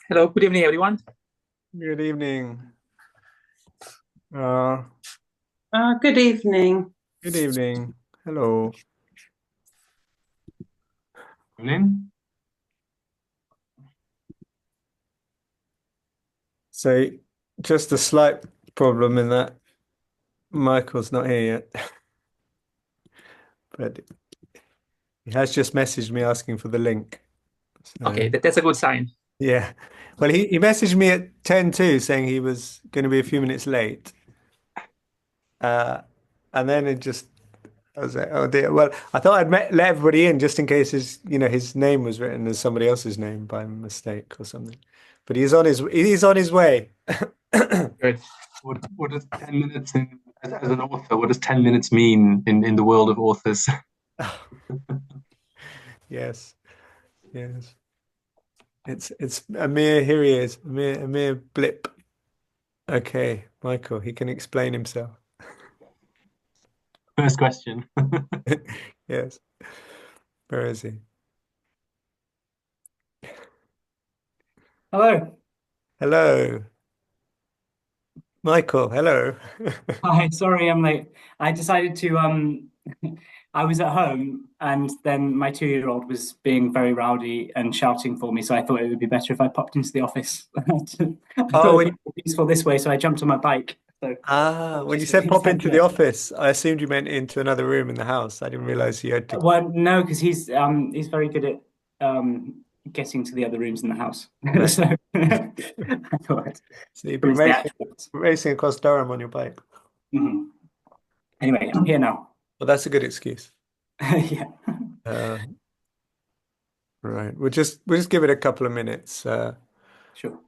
Hello, good evening, everyone. Good evening. Uh, Good evening. Good evening. Hello. Evening. So, just a slight problem in that Michael's not here yet, but he has just messaged me asking for the link. Okay, So, that's a good sign. yeah. Well, he messaged me at 10 2 saying he was going to be a few minutes late. Uh, and then I was like, oh dear. Well, I thought let everybody in just in case his name was written as somebody else's name by mistake or something. But he's on his way. Good. What does 10 minutes as an author, what does 10 minutes mean in the world of authors? Yes, yes. It's a mere here he is, a mere blip. Okay, Michael, he can explain himself. First question. Yes. Where is he? Hello. Hello, Michael. Hello. Hi, sorry I'm late. I decided to I was at home and then my 2-year-old was being very rowdy and shouting for me, so I thought it would be better if I popped into the office. I thought Oh, it'd be more peaceful this way, so I jumped on my bike. So when you apologies for said the pop into the interruption. office, I assumed you meant into another room in the house. I didn't realize you had to. Well, no, because he's very good at getting to the other rooms in the house. Right. So I thought I'd So you've come been into the racing actual bits. racing across Durham on your bike. Mhm. Anyway, I'm here now. Well, that's a good excuse. Yeah, Uh, right. We'll just give it a couple of minutes. sure.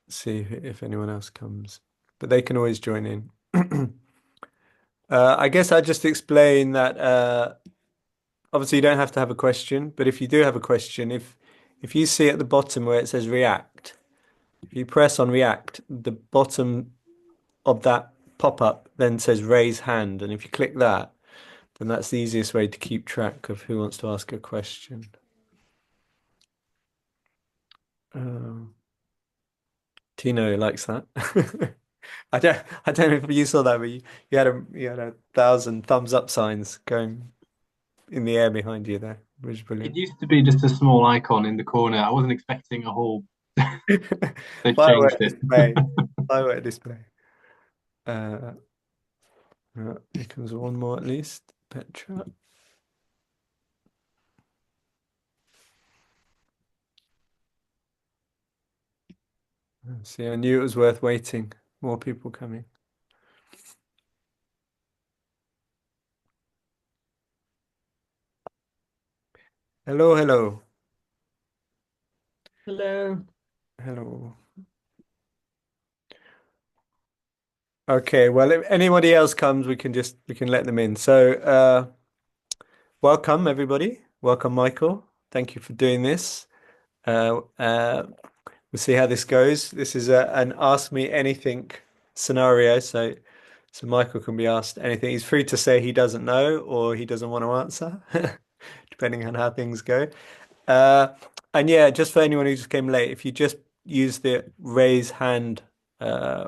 See if anyone else comes, but they can always join in. I guess I'll just explain that obviously you don't have to have a question, but if you do have a question, if you see at the bottom where it says react, if you press on react, the bottom of that pop-up then says raise hand, and if you click that, then that's the easiest way to keep track of who wants to ask a question. Um, Tino likes that. I don't know if you saw that, but you had a thousand thumbs up signs going in the air behind you there. It was It brilliant. used to be just a small icon in the corner. I wasn't expecting a whole, they've changed Firework it. display. Firework display. Uh, Here comes one more at least. Petra. See, I knew it was worth waiting. More people coming. Hello, hello, Hello. hello. Okay, well, if anybody else comes, we can let them in. So, welcome everybody. Welcome, Michael. Thank you for doing this. We'll see how this goes. This is an ask me anything scenario, so Michael can be asked anything. He's free to say he doesn't know or he doesn't want to answer, depending on how things go. Uh, and yeah, just for anyone who just came late, if you just use the raise hand, uh,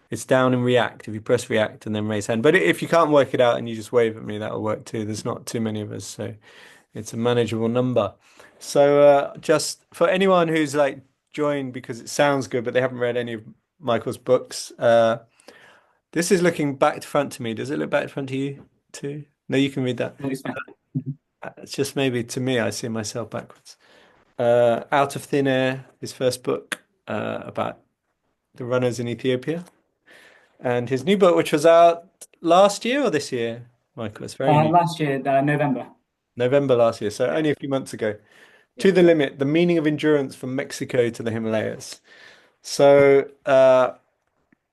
it's down in React. If you press React and then raise hand, but if you can't work it out and you just wave at me, that'll work too. There's not too many of us, so it's a manageable number. So just for anyone who's like joined because it sounds good, but they haven't read any of Michael's books, this is looking back to front to me. Does it look back to front to you too? No, you can read that. No, it's fine. It's just maybe to me, I see myself backwards. Out of Thin Air, his first book about the runners in Ethiopia, and his new book, which was out last year or this year, Michael. It's very new. Last year, November. November last year, so only a few months ago. Yeah. To the Limit, the meaning of endurance from Mexico to the Himalayas. So,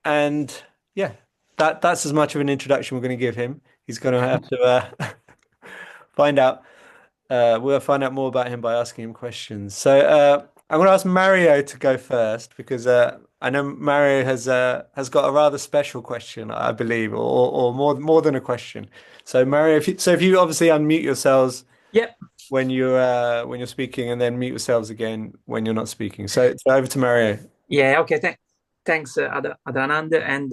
and yeah, that's as much of an introduction we're going to give him. He's going to have to find out. We'll find out more about him by asking him questions. So, I'm going to ask Mario to go first because I know Mario has got a rather special question, I believe, or more than a question. So, Mario, if you obviously unmute yourselves Yep. when you're speaking, and then mute yourselves again when you're not speaking. So over to Mario. Yeah, okay. Thanks, Adanand, and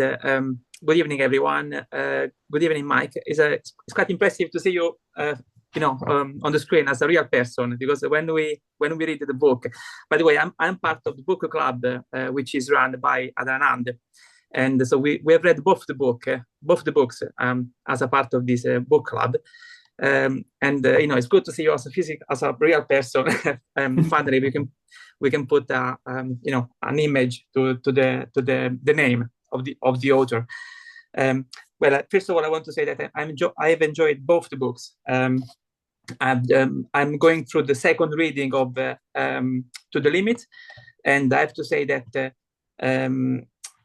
good evening, everyone. Good evening, Mike. It's quite impressive to see you, on the screen as a real person, because when we read the book. By the way, I'm part of the book club, which is run by Adanand, and so we have read both the books as a part of this book club. And it's good to see you as a real person. Finally, we can put an image to the name of the author. Well, first of all, I want to say that I've enjoyed both the books. I'm going through the second reading of To the Limit, and I have to say that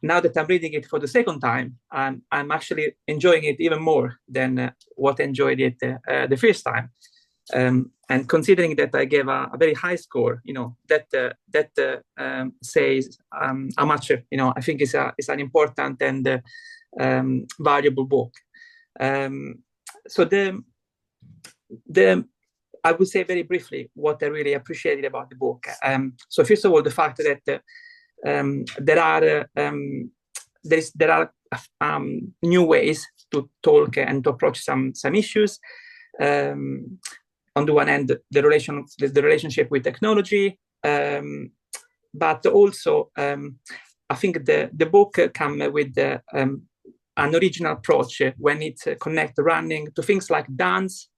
now that I'm reading it for the second time, I'm actually enjoying it even more than what I enjoyed it the first time. And considering that I gave a very high score, that says how much I think it's an important and valuable book. So I would say very briefly what I really appreciated about the book. So first of all, the fact that there are new ways to talk and to approach some issues. On the one hand, the relationship with technology, but also I think the book comes with an original approach when it connects running to things like dance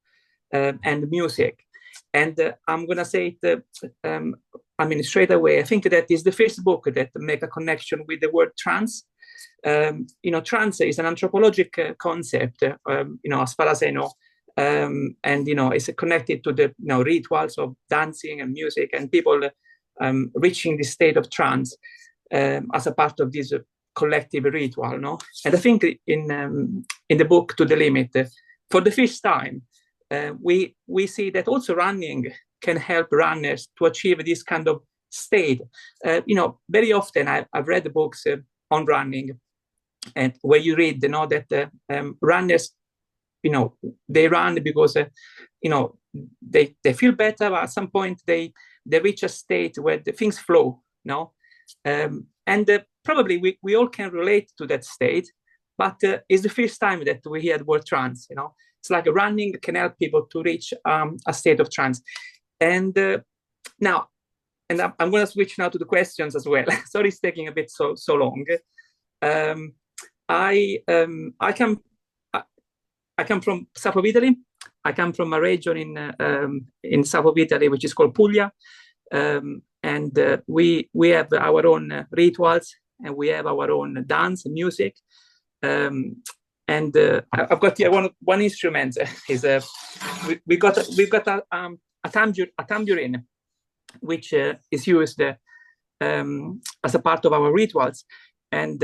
and music. And I'm going to say it, straight away, I think that is the first book that make a connection with the word trance. Trance is an anthropological concept, as far as I know. And it's connected to the rituals of dancing and music and people reaching this state of trance as a part of this collective ritual. No, and I think in the book To the Limit, for the first time, we see that also running can help runners to achieve this kind of state. Very often I've read the books on running, and where you read, that runners, they run because, they feel better, but at some point they reach a state where the things flow, and probably we all can relate to that state, but it's the first time that we hear the word trance, It's like running can help people to reach a state of trance. And now, and I'm going to switch now to the questions as well. Sorry, it's taking a bit so long. I come from south of Italy. I come from a region in south of Italy which is called Puglia, and we have our own rituals, and we have our own dance and music. And I've got here one instrument. We've got a tambourine, which is used as a part of our rituals, and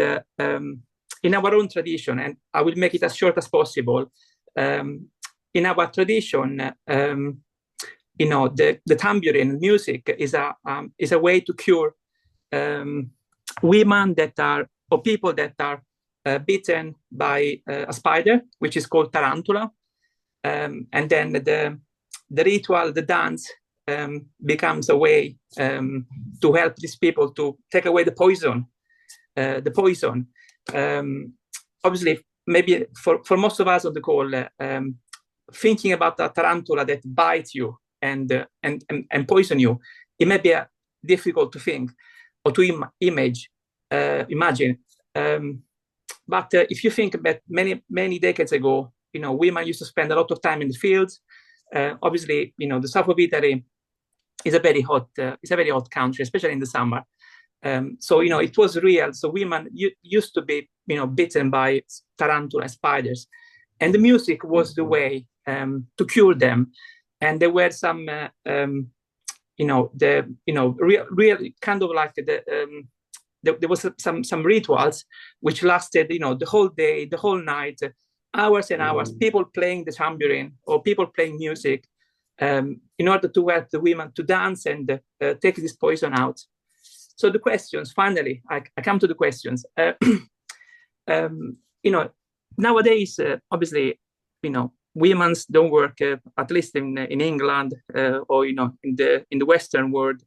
in our own tradition. And I will make it as short as possible. In our tradition, the tambourine music is a way to cure women or people that are bitten by a spider, which is called tarantula, and then the ritual, the dance, becomes a way to help these people to take away the poison. Obviously, maybe for most of us on the call, thinking about a tarantula that bites you and poison you, it may be difficult to think or to imagine. But if you think about many decades ago, women used to spend a lot of time in the fields. Obviously, the south of Italy is a very hot country, especially in the summer. So it was real. So women used to be bitten by tarantula spiders, and the music was the way to cure them. And there were some real kind of like there was some rituals which lasted the whole day, the whole night, hours and hours, people playing the tambourine or people playing music in order to help the women to dance and take this poison out. So the questions, finally, I come to the questions. Nowadays, obviously, women don't work, at least in England or in the Western world.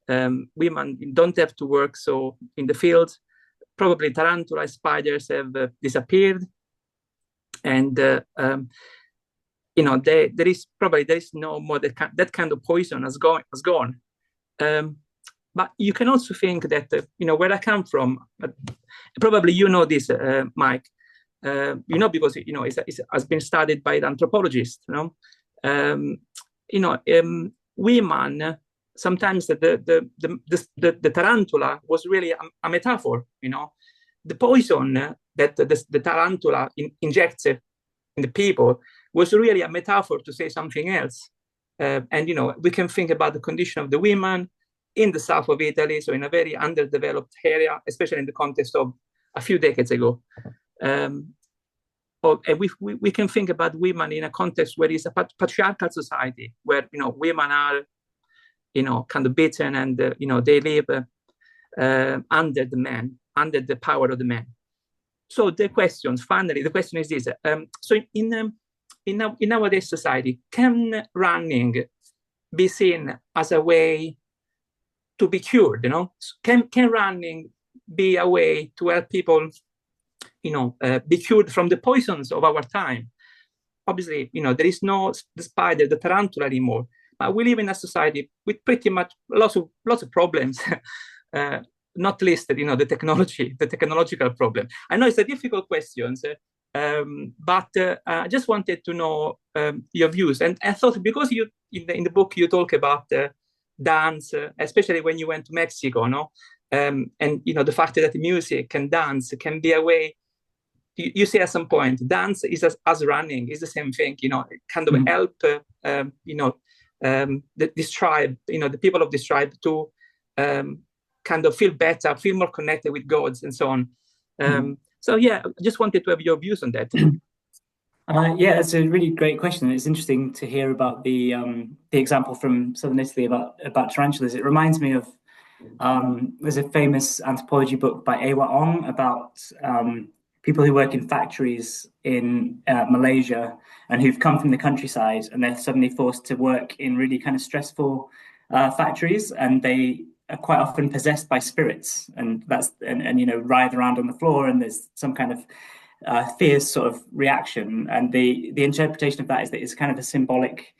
Women don't have to work so in the field. Probably tarantula spiders have disappeared, and there is no more that kind of poison has gone. But you can also think that where I come from, probably this, Mike. Because it has been studied by the anthropologist. Women, sometimes the tarantula was really a metaphor. The poison that the tarantula injects in the people was really a metaphor to say something else. And we can think about the condition of the women in the south of Italy, so in a very underdeveloped area, especially in the context of a few decades ago. We can think about women in a context where it's a patriarchal society, where women are kind of beaten, and they live under the man, under the power of the man. So the question is this: so in nowadays society, can running be seen as a way to be cured? Can running be a way to help people be cured from the poisons of our time? Obviously, there is no the spider, the tarantula anymore. But we live in a society with pretty much lots of problems, not least, the technological problem. I know it's a difficult question, but I just wanted to know your views. And I thought, because you in the book you talk about dance, especially when you went to Mexico, and the fact that music and dance can be a way. You say at some point, dance is as running is the same thing. Kind of help this tribe, the people of this tribe to kind of feel better, feel more connected with gods and so on. So yeah, I just wanted to have your views on that. Yeah, it's a really great question. It's interesting to hear about the example from southern Italy about tarantulas. It reminds me of there's a famous anthropology book by Ewa Ong about people who work in factories in Malaysia and who've come from the countryside, and they're suddenly forced to work in really kind of stressful factories, and they are quite often possessed by spirits, and writhe around on the floor, and there's some kind of fierce sort of reaction. And the interpretation of that is that it's kind of a symbolic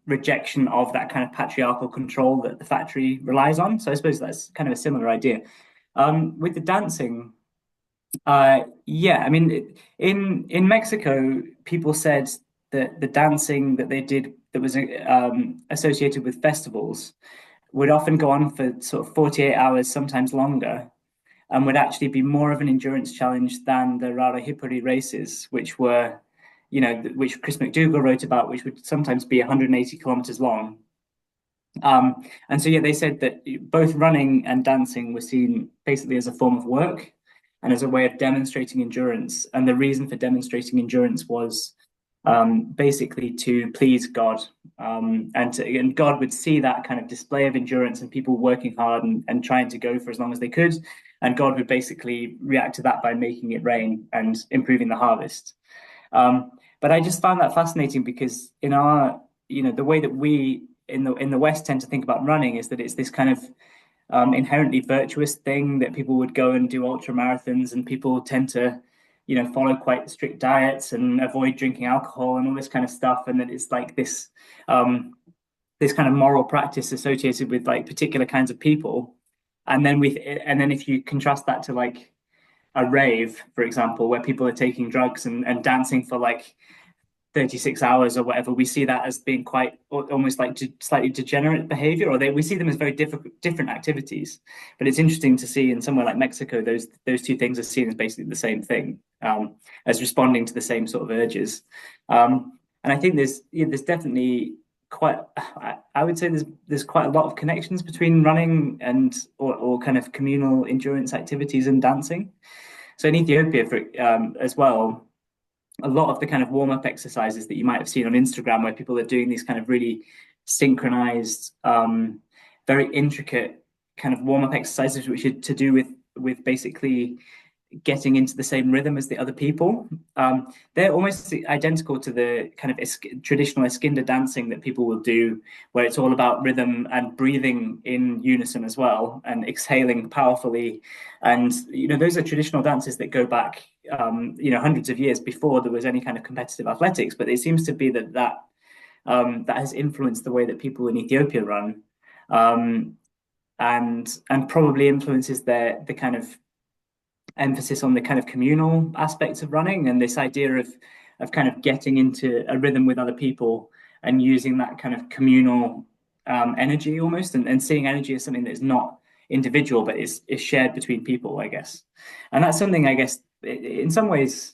rejection of that kind of patriarchal control that the factory relies on. So I suppose that's kind of a similar idea. With the dancing, yeah, I mean, in Mexico, people said that the dancing that they did that was associated with festivals would often go on for sort of 48 hours, sometimes longer, and would actually be more of an endurance challenge than the Rara Hipuri races, which were, which Chris McDougall wrote about, which would sometimes be 180 kilometers long. And so, yeah, they said that both running and dancing were seen basically as a form of work and as a way of demonstrating endurance. And the reason for demonstrating endurance was basically to please God. And God would see that kind of display of endurance and people working hard and trying to go for as long as they could. And God would basically react to that by making it rain and improving the harvest. But I just found that fascinating because in our, the way that we in the West tend to think about running is that it's this kind of inherently virtuous thing that people would go and do ultra marathons, and people tend to follow quite strict diets and avoid drinking alcohol and all this kind of stuff, and that it's like this this kind of moral practice associated with like particular kinds of people. And then if you contrast that to like a rave, for example, where people are taking drugs and dancing for like 36 hours or whatever, we see that as being quite almost like slightly degenerate behavior, or we see them as very different activities. But it's interesting to see in somewhere like Mexico, those two things are seen as basically the same thing, as responding to the same sort of urges. And I think there's definitely I would say there's quite a lot of connections between running and or kind of communal endurance activities and dancing. So in Ethiopia, as well, a lot of the kind of warm-up exercises that you might have seen on Instagram, where people are doing these kind of really synchronized, very intricate kind of warm-up exercises, which are to do with basically getting into the same rhythm as the other people. They're almost identical to the kind of traditional Eskinder dancing that people will do, where it's all about rhythm and breathing in unison as well, and exhaling powerfully. And those are traditional dances that go back hundreds of years before there was any kind of competitive athletics. But it seems to be that has influenced the way that people in Ethiopia run, and probably influences the kind of emphasis on the kind of communal aspects of running, and this idea of kind of getting into a rhythm with other people and using that kind of communal energy almost, and seeing energy as something that's not individual but is shared between people, I guess. And that's something, I guess, in some ways,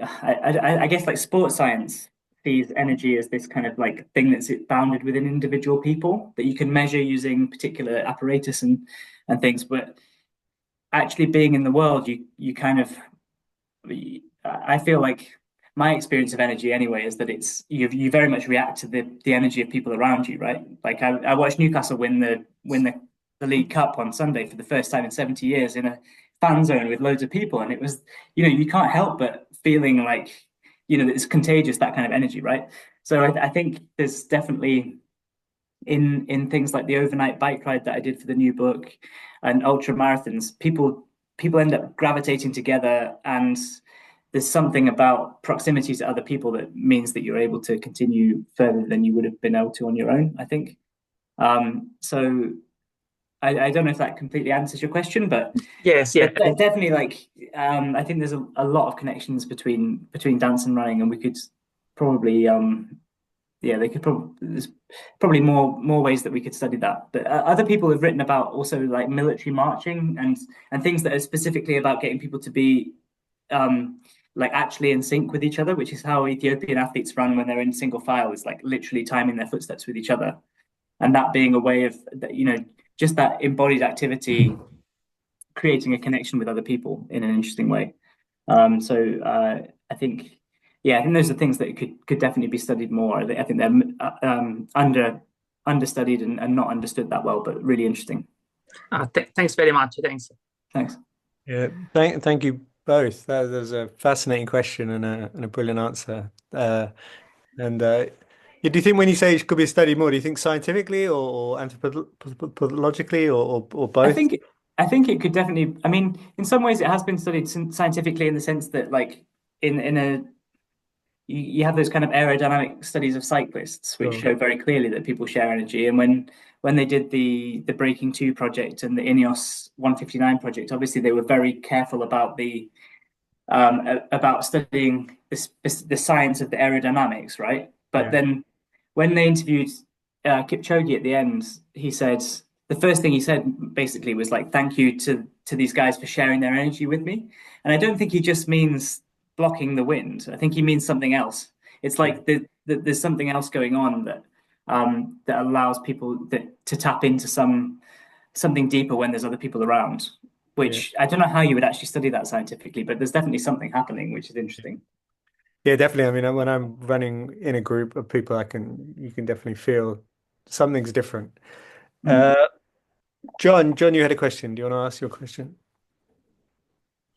I guess like sports science sees energy as this kind of like thing that's bounded within individual people that you can measure using particular apparatus and things. But actually being in the world, you kind of, I feel like my experience of energy anyway is that it's you very much react to the energy of people around you, right? Like I watched Newcastle win the League Cup on Sunday for the first time in 70 years in a fan zone with loads of people, and it was, you can't help but feeling like, it's contagious, that kind of energy, right? So I think there's definitely in things like the overnight bike ride that I did for the new book and ultra marathons, people end up gravitating together, and there's something about proximity to other people that means that you're able to continue further than you would have been able to on your own, I think. So I don't know if that completely answers your question, but yes, yeah, definitely, like I think there's a lot of connections between dance and running, and we could probably there's probably more ways that we could study that. But other people have written about also like military marching and things that are specifically about getting people to be like actually in sync with each other, which is how Ethiopian athletes run when they're in single file, is like literally timing their footsteps with each other, and that being a way of just that embodied activity creating a connection with other people in an interesting way. So I think those are things that could definitely be studied more. I think they're understudied and not understood that well, but really interesting. Thanks very much. Thanks. Yeah, thank you both. That was a fascinating question and a brilliant answer. Do you think when you say it could be studied more, do you think scientifically or anthropologically or both? I think it could definitely. I mean, in some ways, it has been studied scientifically in the sense that, like, you have those kind of aerodynamic studies of cyclists, which show very clearly that people share energy. And when they did the Breaking 2 project and the INEOS 159 project, obviously they were very careful about about studying the science of the aerodynamics, right? But then when they interviewed Kipchoge at the end, he said the first thing he said basically was like, "Thank you to these guys for sharing their energy with me." And I don't think he just means blocking the wind. I think he means something else. It's like there's something else going on that allows people to tap into something deeper when there's other people around. Which I don't know how you would actually study that scientifically, but there's definitely something happening, which is interesting. Yeah, definitely. I mean, when I'm running in a group of people, you can definitely feel something's different. John, you had a question. Do you want to ask your question?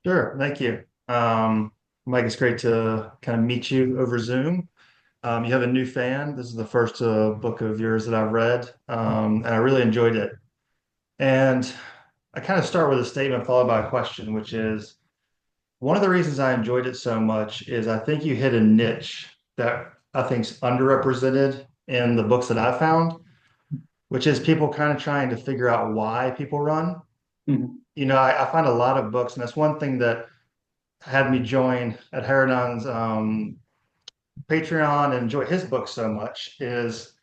Sure, thank you. Mike, it's great to kind of meet you over Zoom. You have a new fan. This is the first book of yours that I've read, and I really enjoyed it. And I kind of start with a statement followed by a question, which is, one of the reasons I enjoyed it so much is I think you hit a niche that I think's underrepresented in the books that I found, which is people kind of trying to figure out why people run. Mm-hmm. I find a lot of books, and that's one thing that had me join at Harridan's Patreon and enjoy his book so much is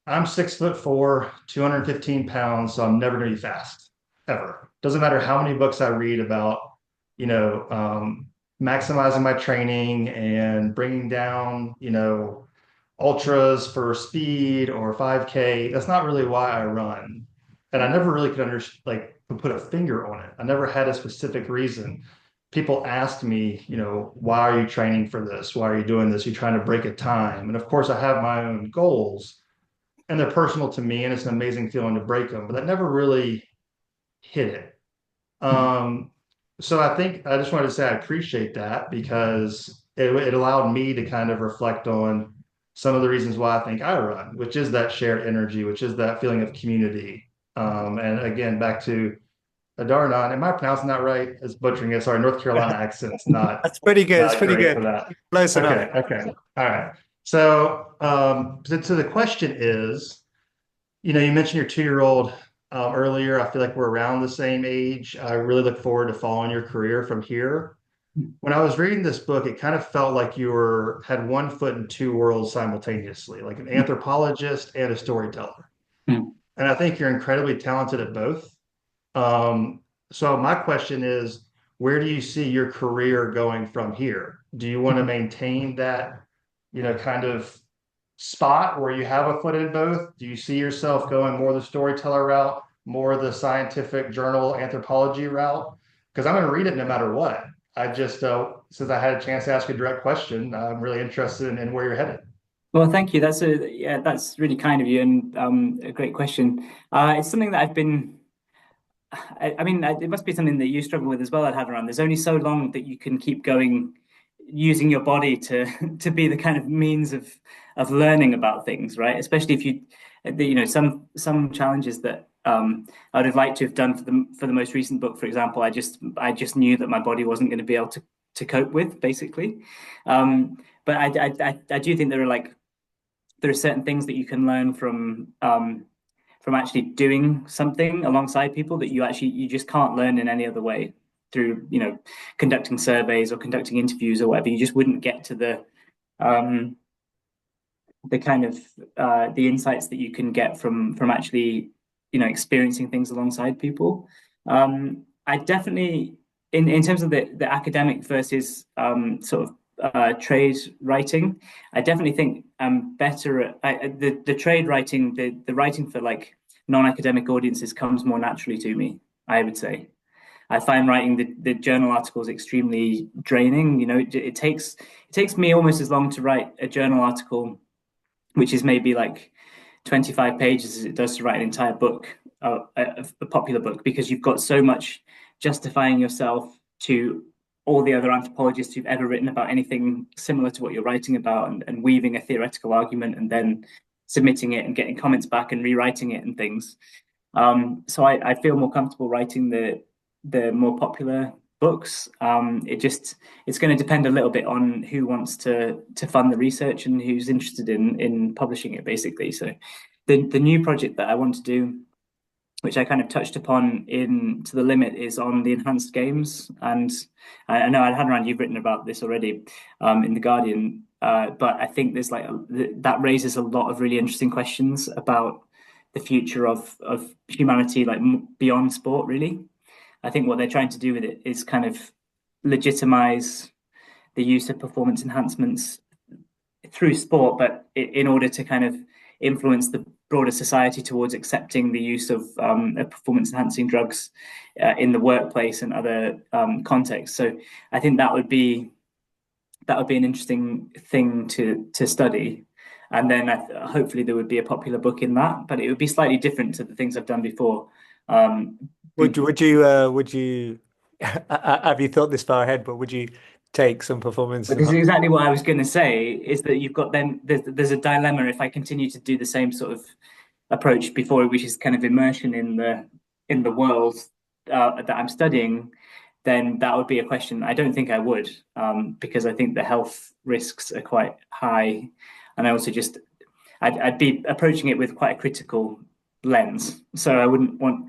I'm 6'4", 215 pounds, so I'm never going to be fast, ever. Doesn't matter how many books I read about, maximizing my training and bringing down, ultras for speed or 5K. That's not really why I run. And I never really could put a finger on it. I never had a specific reason. People asked me, why are you training for this? Why are you doing this? You're trying to break a time. And of course, I have my own goals, and they're personal to me, and it's an amazing feeling to break them, but that never really hit it. So I think I just wanted to say I appreciate that because it allowed me to kind of reflect on some of the reasons why I think I run, which is that shared energy, which is that feeling of community. And again, back to Adarnan, am I pronouncing that right? It's butchering it. Sorry, North Carolina accent's That's pretty good. It's not pretty great for good. that. Close enough. Okay. All right. So the question is, you mentioned your 2-year-old earlier. I feel like we're around the same age. I really look forward to following your career from here. When I was reading this book, it kind of felt like had one foot in two worlds simultaneously, like an anthropologist and a storyteller. Mm. And I think you're incredibly talented at both. So my question is, where do you see your career going from here? Do you want to maintain that, kind of spot where you have a foot in both? Do you see yourself going more the storyteller route, more the scientific journal anthropology route? Because I'm going to read it no matter what. I just, since I had a chance to ask a direct question, I'm really interested in where you're headed. Well, thank you. That's really kind of you, and a great question. It's something that I've been. I mean, it must be something that you struggle with as well, I'd have around. There's only so long that you can keep going, using your body to to be the kind of means of learning about things, right? Especially if some challenges that I would have liked to have done for the most recent book, for example. I just knew that my body wasn't going to be able to cope with, basically. But I do think there are certain things that you can learn from actually doing something alongside people that you just can't learn in any other way, through conducting surveys or conducting interviews or whatever. You just wouldn't get to the kind of the insights that you can get from actually experiencing things alongside people. I definitely, in terms of the academic versus sort of trade writing, I definitely think I'm better at the trade writing. The writing for like non-academic audiences comes more naturally to me, I would say. I find writing the journal articles extremely draining. It takes me almost as long to write a journal article, which is maybe like 25 pages, as it does to write an entire book, a popular book, because you've got so much justifying yourself to all the other anthropologists who've ever written about anything similar to what you're writing about, and weaving a theoretical argument and then submitting it and getting comments back and rewriting it and things. So I feel more comfortable writing the more popular books. It's going to depend a little bit on who wants to fund the research and who's interested in publishing it, basically. So the new project that I want to do, which I kind of touched upon in To the Limit, is on the enhanced games. And I know, Hadran, you've written about this already in The Guardian, but I think there's that raises a lot of really interesting questions about the future of humanity, like beyond sport, really. I think what they're trying to do with it is kind of legitimize the use of performance enhancements through sport, but in order to kind of influence the broader society towards accepting the use of performance enhancing drugs in the workplace and other contexts. So I think that would be an interesting thing to study. And then hopefully there would be a popular book in that, but it would be slightly different to the things I've done before. Would you have you thought this far ahead? But would you take some performance? But this is exactly what I was going to say. Is that you've got there's a dilemma if I continue to do the same sort of approach before, which is kind of immersion in the world that I'm studying. Then that would be a question. I don't think I would, because I think the health risks are quite high, and I also I'd be approaching it with quite a critical lens. So I wouldn't want,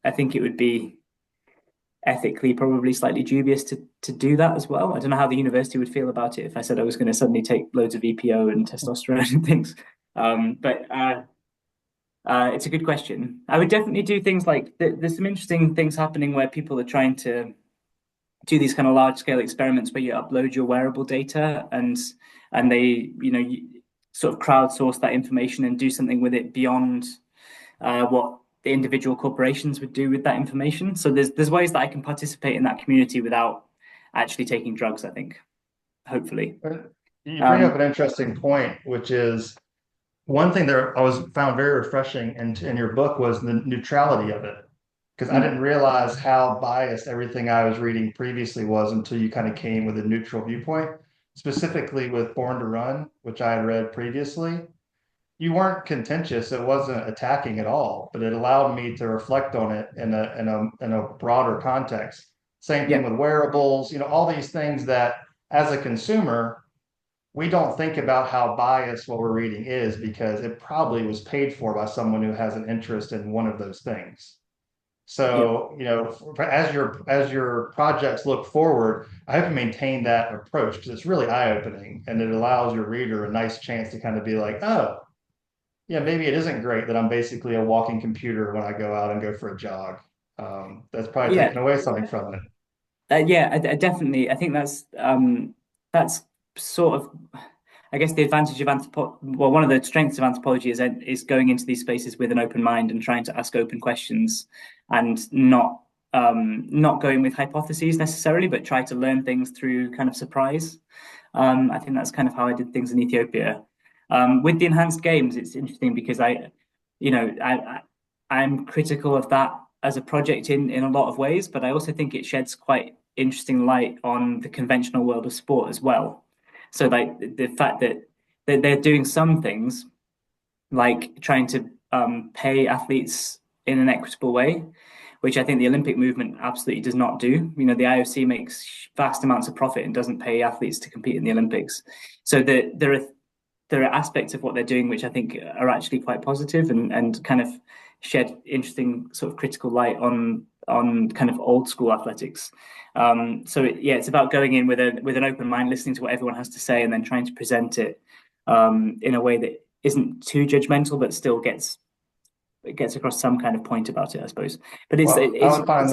I think it would be ethically probably slightly dubious to do that as well. I don't know how the university would feel about it if I said I was going to suddenly take loads of EPO and testosterone and things. But it's a good question. I would definitely do things like there's some interesting things happening where people are trying to do these kind of large scale experiments where you upload your wearable data and they you sort of crowdsource that information and do something with it beyond what the individual corporations would do with that information. So there's ways that I can participate in that community without actually taking drugs, I think, hopefully. You bring up an interesting point, which is one thing that found very refreshing in your book was the neutrality of it. because I didn't realize how biased everything I was reading previously was until you kind of came with a neutral viewpoint, specifically with Born to Run, which I had read previously. You weren't contentious. It wasn't attacking at all, but it allowed me to reflect on it in a broader context. Same thing Yeah. with wearables, all these things that as a consumer, we don't think about how biased what we're reading is because it probably was paid for by someone who has an interest in one of those things. So, as your projects look forward, I hope to maintain that approach because it's really eye-opening and it allows your reader a nice chance to kind of be like, oh, yeah, maybe it isn't great that I'm basically a walking computer when I go out and go for a jog. That's probably Yeah. taking away something from it. Yeah, I definitely. I think that's sort of, I guess, the advantage of one of the strengths of anthropology is going into these spaces with an open mind and trying to ask open questions, and not going with hypotheses necessarily, but try to learn things through kind of surprise. I think that's kind of how I did things in Ethiopia. With the enhanced games, it's interesting because I'm critical of that as a project in a lot of ways, but I also think it sheds quite interesting light on the conventional world of sport as well. So like the fact that they're doing some things like trying to pay athletes in an equitable way, which I think the Olympic movement absolutely does not do. The IOC makes vast amounts of profit and doesn't pay athletes to compete in the Olympics. So there are aspects of what they're doing which I think are actually quite positive and kind of shed interesting sort of critical light on kind of old school athletics. It's about going in with an open mind, listening to what everyone has to say, and then trying to present it in a way that isn't too judgmental, but still gets across some kind of point about it, I suppose. But I would find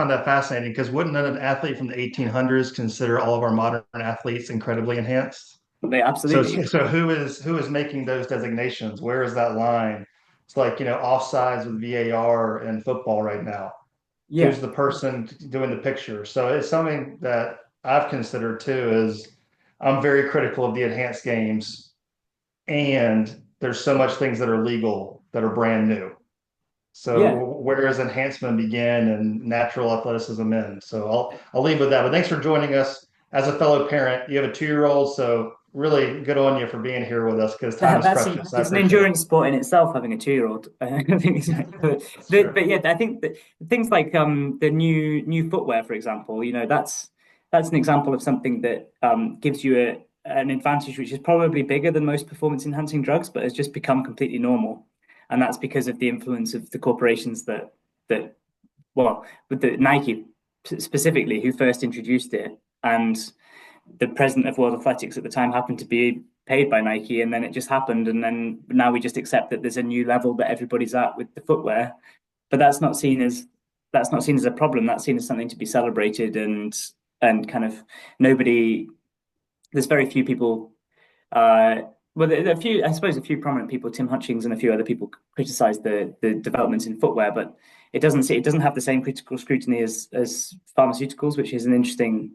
that fascinating because wouldn't an athlete from the 1800s consider all of our modern athletes incredibly enhanced? They absolutely. So who is making those designations? Where is that line? It's like, offsides with VAR in football right now. Yeah. Who's the person doing the picture? So it's something that I've considered too, is I'm very critical of the enhanced games, and there's so much things that are legal that are brand new. So Yeah. where does enhancement begin and natural athleticism end? So I'll leave with that. But thanks for joining us as a fellow parent. You have a 2-year-old, so really good on you for being here with us because time is precious. It's an endurance sport in itself, having a 2-year-old. I think but yeah, I think that things like the new footwear, for example, that's an example of something that gives you an advantage which is probably bigger than most performance enhancing drugs, but has just become completely normal. And that's because of the influence of the corporations with the Nike specifically, who first introduced it, and the president of World Athletics at the time happened to be paid by Nike, and then it just happened, and then now we just accept that there's a new level that everybody's at with the footwear, but that's not seen as a problem. That's seen as something to be celebrated, and kind of nobody. There's very few people. A few prominent people, Tim Hutchings and a few other people, criticize the developments in footwear, but it doesn't have the same critical scrutiny as pharmaceuticals, which is an interesting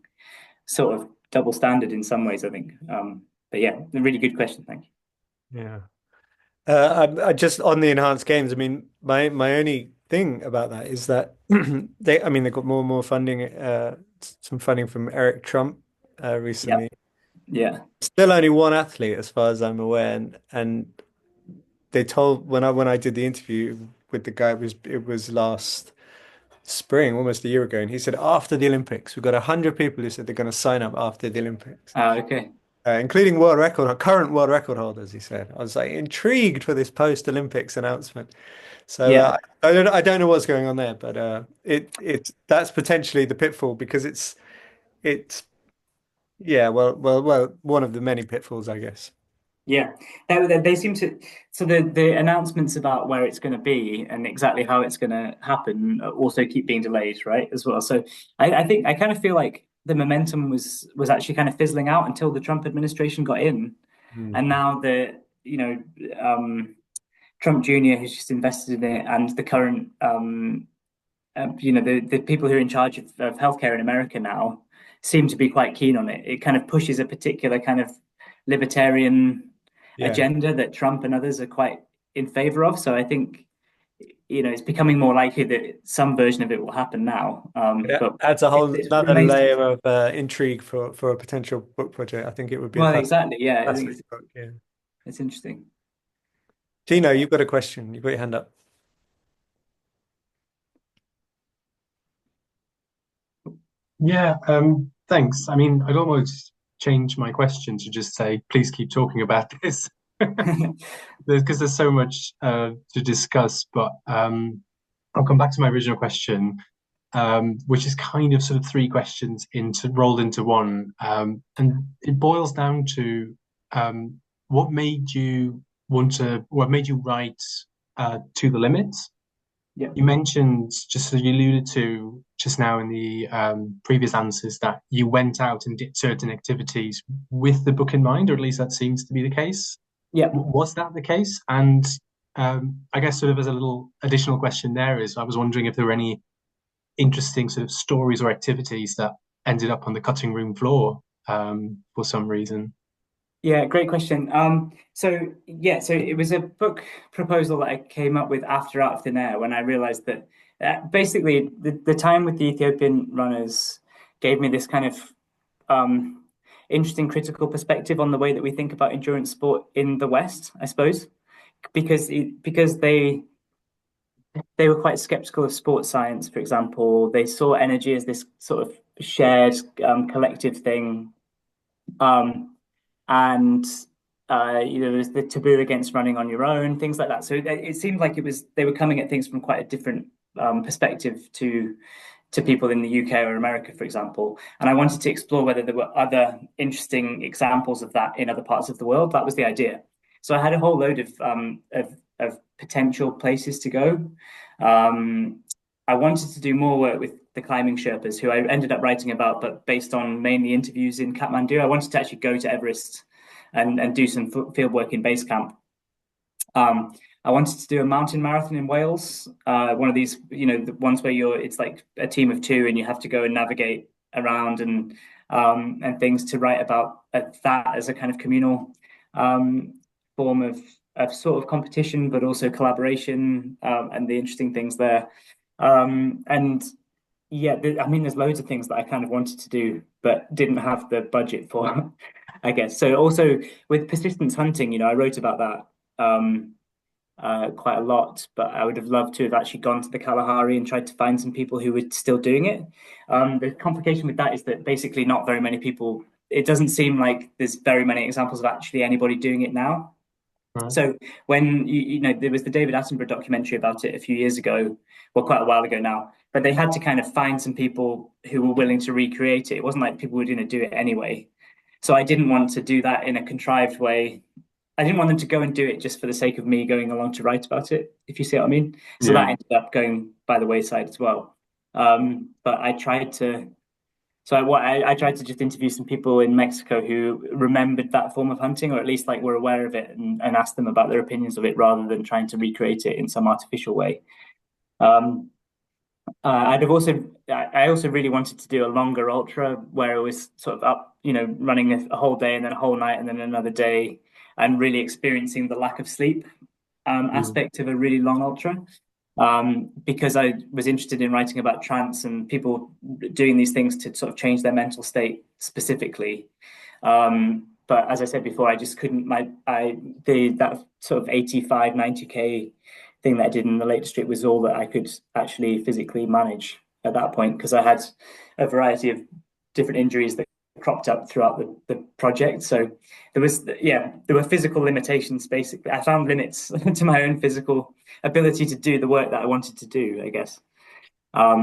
sort of double standard in some ways, I think. But yeah, a really good question. Thank you. Yeah. I just on the enhanced games. I mean, my only thing about that is that they got more and more funding, some funding from Eric Trump recently. Yeah. Still only one athlete, as far as I'm aware, and they told when I did the interview with the guy, it was last spring, almost a year ago, and he said after the Olympics, we've got 100 people who said they're going to sign up after the Olympics. Okay. Including current world record holders, he said. I was like intrigued for this post-Olympics announcement. So Yeah. I don't know what's going on there, but that's potentially the pitfall because it's one of the many pitfalls, I guess. Yeah, they seem to. So the announcements about where it's going to be and exactly how it's going to happen also keep being delayed, right? As well. So I think I kind of feel like the momentum was actually kind of fizzling out until the Trump administration got in, and now Trump Jr. who's just invested in it, and the current the people who are in charge of healthcare in America now seem to be quite keen on it. It kind of pushes a particular kind of libertarian agenda that Trump and others are quite in favor of. So I think it's becoming more likely that some version of it will happen now. It But adds a whole it another remains to be layer seen. of intrigue for a potential book project. I think it would be a Well, exactly. Yeah, I think fascinating book. Yeah. it's interesting. Tino, you've got a question. You've got your hand up. Yeah, thanks. I mean, I'd almost change my question to just say, please keep talking about this, because there's so much to discuss. But I'll come back to my original question, which is kind of sort of three questions rolled into one, and it boils down to um, what made you write To the Limits? Yeah. You mentioned, just as you alluded to just now in the previous answers, that you went out and did certain activities with the book in mind, or at least that seems to be the case. Yeah. Was that the case? And I guess sort of as a little additional question there is, I was wondering if there were any interesting sort of stories or activities that ended up on the cutting room floor for some reason. Yeah, great question. So it was a book proposal that I came up with after Out of Thin Air when I realized that basically the time with the Ethiopian runners gave me this kind of interesting critical perspective on the way that we think about endurance sport in the West, I suppose, because they were quite skeptical of sports science, for example. They saw energy as this sort of shared collective thing. And there was the taboo against running on your own, things like that. So it seemed like they were coming at things from quite a different perspective to people in the UK or America, for example. And I wanted to explore whether there were other interesting examples of that in other parts of the world. That was the idea. So I had a whole load of potential places to go. I wanted to do more work with the climbing Sherpas, who I ended up writing about, but based on mainly interviews in Kathmandu. I wanted to actually go to Everest and do some field work in base camp. I wanted to do a mountain marathon in Wales, one of these, the ones where it's like a team of two and you have to go and navigate around and things, to write about that as a kind of communal form of sort of competition, but also collaboration, and the interesting things there. And yeah, I mean, there's loads of things that I kind of wanted to do, but didn't have the budget for, I guess. So also with persistence hunting, I wrote about that quite a lot, but I would have loved to have actually gone to the Kalahari and tried to find some people who were still doing it. The complication with that is that basically not very many people, it doesn't seem like there's very many examples of actually anybody doing it now. Right. So when there was the David Attenborough documentary about it a few years ago, well, quite a while ago now, but they had to kind of find some people who were willing to recreate it. It wasn't like people were going to do it anyway. So I didn't want to do that in a contrived way. I didn't want them to go and do it just for the sake of me going along to write about it, if you see what I mean. So that ended up going by the wayside as well. But I tried to. So I tried to just interview some people in Mexico who remembered that form of hunting, or at least like were aware of it, and asked them about their opinions of it, rather than trying to recreate it in some artificial way. I also really wanted to do a longer ultra where it was sort of up, running a whole day and then a whole night and then another day, and really experiencing the lack of sleep aspect of a really long ultra. Because I was interested in writing about trance and people doing these things to sort of change their mental state specifically. But as I said before, I just couldn't. That sort of 85, 90K thing that I did in the Lake District was all that I could actually physically manage at that point, because I had a variety of different injuries that cropped up throughout the project. So there were physical limitations. Basically, I found limits to my own physical ability to do the work that I wanted to do, I guess,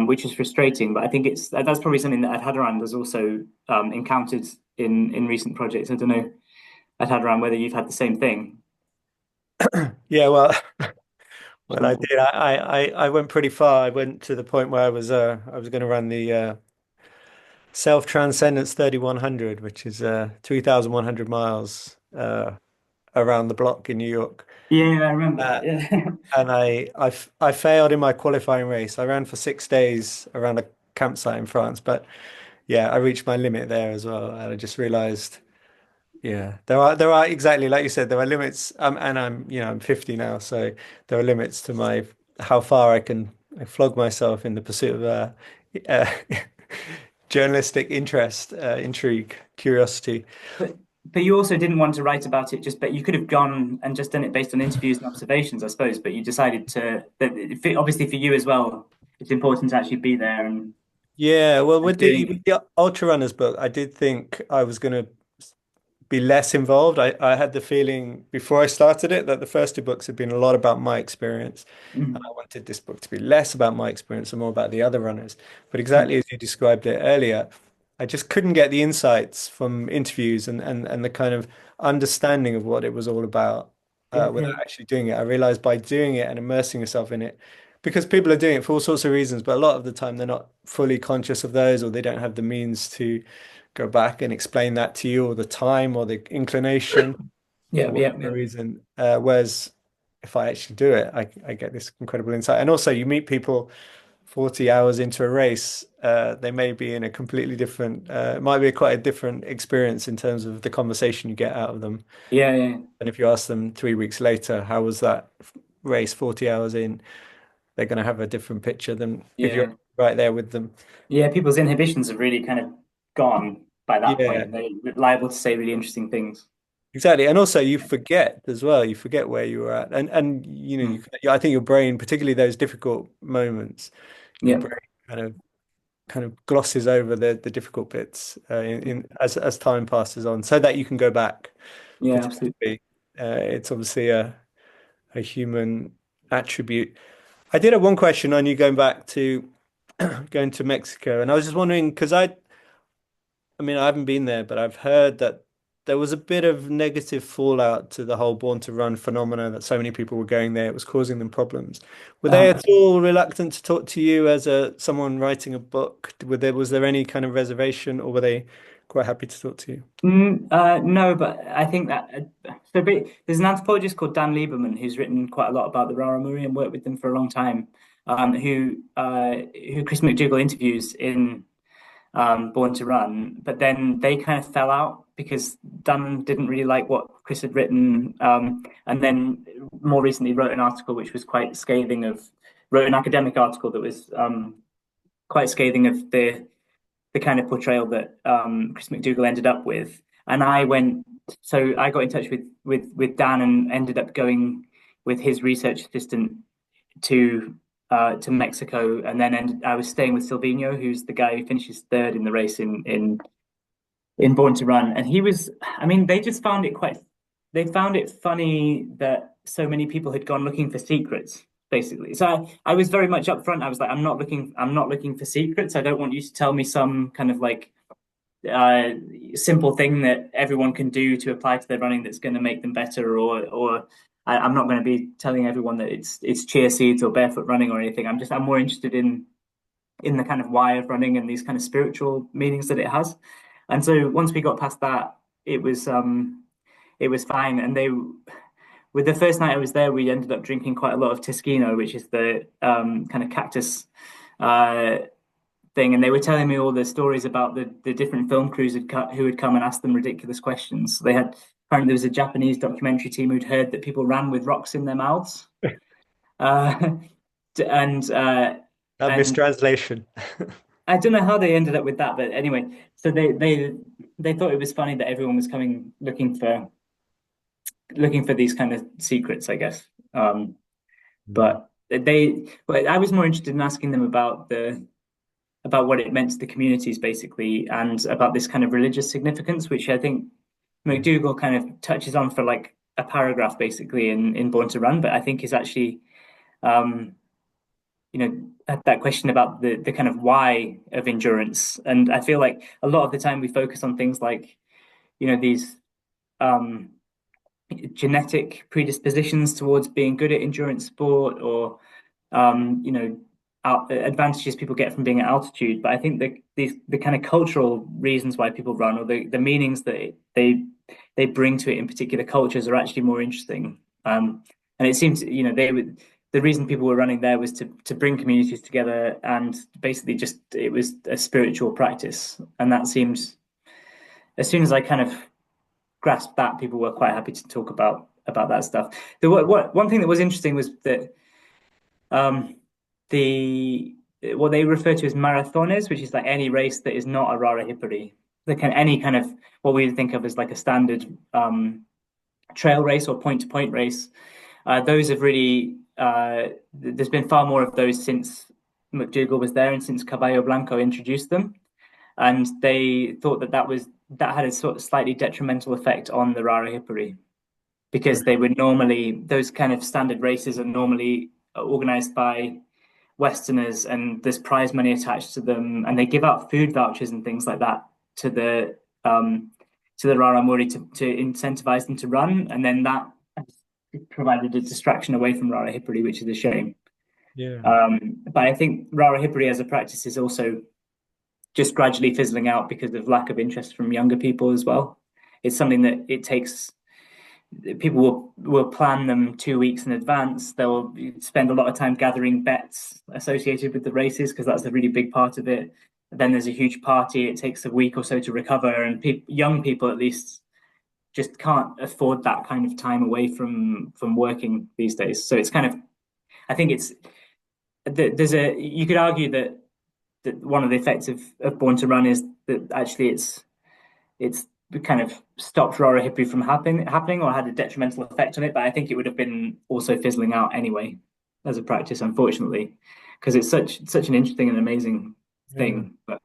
which is frustrating. But I think that's probably something that Adhadarand has also encountered in recent projects. I don't know, Adhadarand, whether you've had the same thing. Yeah, well, I did. I went pretty far. I went to the point where I was going to run the Self Transcendence 3100, which is 3,100 miles around the block in New York. Yeah, I remember that. Yeah. And I failed in my qualifying race. I ran for 6 days around a campsite in France, but yeah, I reached my limit there as well. And I just realized, yeah, there are exactly like you said, there are limits. And I'm 50 now, so there are limits to my how far I flog myself in the pursuit of uh, journalistic interest, intrigue, curiosity. But you also didn't want to write about it but you could have gone and just done it based on interviews and observations, I suppose. But you decided obviously for you as well, it's important to actually be there Yeah, well, and with doing with it. the Ultra Runners book, I did think I was going to be less involved. I had the feeling before I started it that the first two books had been a lot about my experience. And I Mm. wanted this book to be less about my experience and more about the other runners. But exactly as you described it earlier, I just couldn't get the insights from interviews and the kind of understanding of what it was all about Yeah, without yeah, actually doing it. I realized by doing it and immersing yourself in it, because people are doing it for all sorts of reasons, but a lot of the time they're not fully conscious of those, or they don't have the means to go back and explain that to you, or the time, or the inclination, yeah, for yeah, whatever yeah. reason. Whereas if I actually do it, I get this incredible insight. And also, you meet people 40 hours into a race, they may be in a completely different, it might be quite a different experience in terms of the conversation you get out of them. Yeah, yeah, And if you ask them 3 weeks later, how was that race 40 hours in, they're going to have a different picture than if you're yeah. right there with them. Yeah, people's inhibitions have really kind of gone by that point, Yeah, and they're liable to say really interesting things. exactly. And also you forget as well, you forget where you were at. And you know, Mm. I think your brain, particularly those difficult moments, your Yeah, brain kind of glosses over the difficult bits in as time passes on, so that you can go back yeah, absolutely. potentially. It's obviously a human attribute. I did have one question on you going back to going to Mexico, and I was just wondering because I mean, I haven't been there, but I've heard that there was a bit of negative fallout to the whole Born to Run phenomena, that so many people were going there, it was causing them problems. Were they Uh, at all reluctant to talk to you as a someone writing a book? Was there any kind of reservation, or were they quite happy to talk to you? no, but I think that there's an anthropologist called Dan Lieberman who's written quite a lot about the Raramuri and worked with them for a long time, who Chris McDougall interviews in Born to Run, but then they kind of fell out because Dan didn't really like what Chris had written, and then more recently wrote an article which was quite scathing wrote an academic article that was quite scathing of the kind of portrayal that Chris McDougall ended up with. And I got in touch with Dan and ended up going with his research assistant to Mexico, and then I was staying with Silvino, who's the guy who finishes third in the race in Born to Run, and he was. I mean, they found it funny that so many people had gone looking for secrets, basically. So I was very much upfront. I was like, I'm not looking for secrets. I don't want you to tell me some kind of like uh, simple thing that everyone can do to apply to their running that's going to make them better, or I'm not going to be telling everyone that it's chia seeds or barefoot running or anything. I'm more interested in the kind of why of running and these kind of spiritual meanings that it has. And so once we got past that, it was fine. And they with the first night I was there, we ended up drinking quite a lot of Teschino, which is the kind of cactus uh, thing, and they were telling me all the stories about the different film crews who had come and asked them ridiculous questions. They had apparently there was a Japanese documentary team who'd heard that people ran with rocks in their mouths, uh, and That and mistranslation. I don't know how they ended up with that, but anyway, so they thought it was funny that everyone was coming looking for these kind of secrets, I guess. But I was more interested in asking them about what it meant to the communities, basically, and about this kind of religious significance, which I think McDougall kind of touches on for like a paragraph, basically, in Born to Run, but I think is actually, um, that question about the kind of why of endurance. And I feel like a lot of the time we focus on things like, these um, genetic predispositions towards being good at endurance sport, or um, you know, advantages people get from being at altitude. But I think the kind of cultural reasons why people run, or the meanings that they bring to it in particular cultures, are actually more interesting. And it seems, the reason people were running there was to bring communities together, and basically just it was a spiritual practice. And that seems, as soon as I kind of grasped that, people were quite happy to talk about that stuff. One thing that was interesting was that the what they refer to as marathones, which is like any race that is not a rara hippery. Any kind of what we think of as like a standard trail race or point-to-point race. Those have really there's been far more of those since McDougall was there and since Caballo Blanco introduced them, and they thought that had a sort of slightly detrimental effect on the rara hippery, because they would normally, those kind of standard races are normally organized by Westerners, and there's prize money attached to them, and they give out food vouchers and things like that to the Raramuri to incentivize them to run, and then that provided a distraction away from Rara Hippery, which is a shame. Yeah. But I think Rara Hippery as a practice is also just gradually fizzling out because of lack of interest from younger people as well. It's something that it takes. People will plan them 2 weeks in advance. They'll spend a lot of time gathering bets associated with the races because that's a really big part of it. Then there's a huge party. It takes a week or so to recover, and young people at least just can't afford that kind of time away from working these days. So it's kind of, I think you could argue that one of the effects of Born to Run is that actually it's kind of stopped Rara Hippery from happening or had a detrimental effect on it. But I think it would have been also fizzling out anyway as a practice, unfortunately, because it's such an interesting and amazing thing. But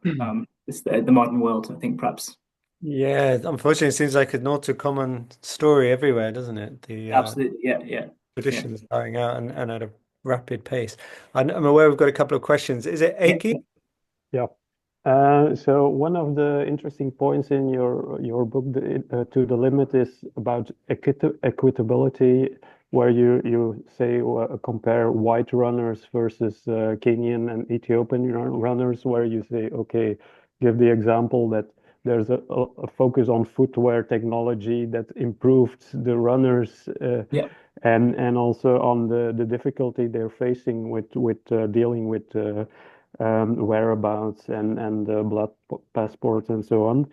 it's the modern world, I think, perhaps. Yeah, unfortunately, it seems like an all too common story everywhere, doesn't it? The Absolutely, yeah. traditions dying out and at a rapid pace. I'm aware we've got a couple of questions. Is it Eki? Yeah. So one of the interesting points in your book, To the Limit, is about equitability, where you say compare white runners versus Kenyan and Ethiopian runners, where you say, okay, give the example that there's a focus on footwear technology that improved the runners, and also on the difficulty they're facing with dealing with whereabouts and blood passports and so on.